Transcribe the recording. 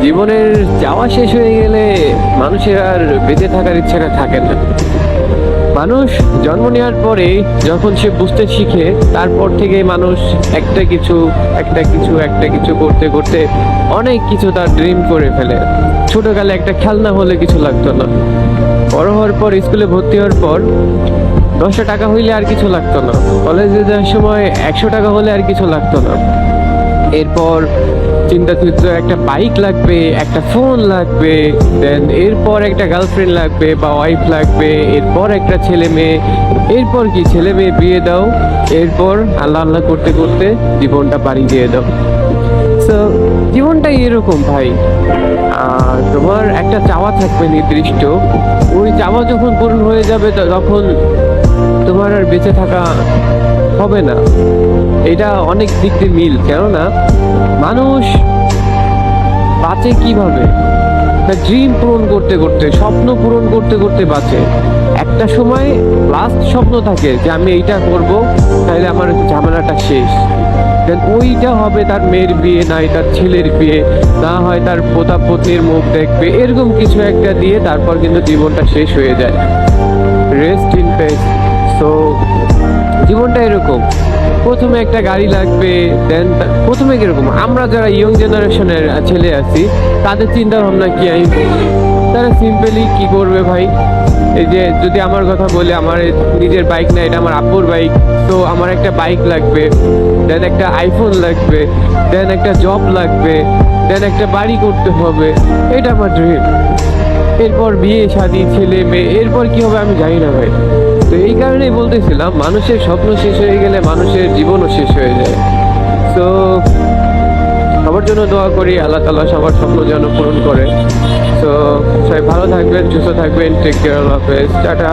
জীবনের চাওয়া শেষ হয়ে গেলে মানুষের আর বেঁচে থাকার ইচ্ছাটা থাকে না। মানুষ জন্ম নেওয়ার পরে যখন সে বুঝতে শিখে, তারপর থেকে মানুষ একটা কিছু একটা কিছু একটা কিছু করতে করতে অনেক কিছু তার ড্রিম করে ফেলে। ছোটকালে একটা খেলনা হলে কিছু লাগতো না, বড় হওয়ার পর স্কুলে ভর্তি হওয়ার পর 10টা টাকা হইলে আর কিছু লাগতো না, কলেজে যাওয়ার সময় 100 টাকা হলে আর কিছু লাগতো না। এরপর চিন্তা করতো একটা বাইক লাগবে, একটা ফোন লাগবে, দেন এরপর একটা গার্লফ্রেন্ড লাগবে বা ওয়াইফ লাগবে, এরপর একটা ছেলে মেয়ে, এরপর কি ছেলে মেয়ে বিয়ে দাও, এরপর আল্লাহ আল্লাহ করতে করতে জীবনটা পাড়ি দিয়ে দাও। তো জীবনটাই এরকম ভাই। তোমার একটা চাওয়া থাকবে নির্দিষ্ট, ওই চাওয়া যখন পূরণ হয়ে যাবে তখন তোমার আর বেঁচে থাকা হবে না। এটা অনেক দিক দিয়ে মিল, কেননা মানুষ বাঁচে কিভাবে? ড্রিম পূরণ করতে করতে, স্বপ্ন পূরণ করতে করতে বাঁচে। একটা সময় লাস্ট স্বপ্ন থাকে যে আমি এইটা করব, তাহলে আমার ঝামেলাটা শেষ। দেন ওইটা হবে তার মেয়ের বিয়ে, নাই তার ছেলের বিয়ে, না হয় তার পোতা পত্নীর মুখ দেখবে, এরকম কিছু একটা দিয়ে তারপর কিন্তু জীবনটা শেষ হয়ে যায়। Rest in pace. সো জীবনটা এরকম, প্রথমে একটা গাড়ি লাগবে, দেন প্রথমে কিরকম আমরা যারা ইয়ং জেনারেশনের ছেলে আছি, তাদের চিন্তা ভাবনা কি, আমি তারা সিম্পলি কি করবে ভাই, এই যে যদি আমার কথা বলে, আমার নিজের বাইক না, এটা আমার আব্বুর বাইক, তো আমার একটা বাইক লাগবে, দেন একটা আইফোন লাগবে, দেন একটা জব লাগবে, দেন একটা বাড়ি করতে হবে, এটা আমার ড্রিম। এরপর বিয়ে শাদী, ছেলে মেয়ে, এরপর কি হবে আমি জানি না ভাই। তো এই কারণেই বলতেছিলাম, মানুষের স্বপ্ন শেষ হয়ে গেলে মানুষের জীবনও শেষ হয়ে যায়। তো সবার জন্য দোয়া করি, আল্লাহ তাআলা সবার স্বপ্ন যেন পূরণ করে। তো সবাই ভালো থাকবেন, সুস্থ থাকবেন, টেক কেয়ার, আল্লাহ হাফেজ, টাটা।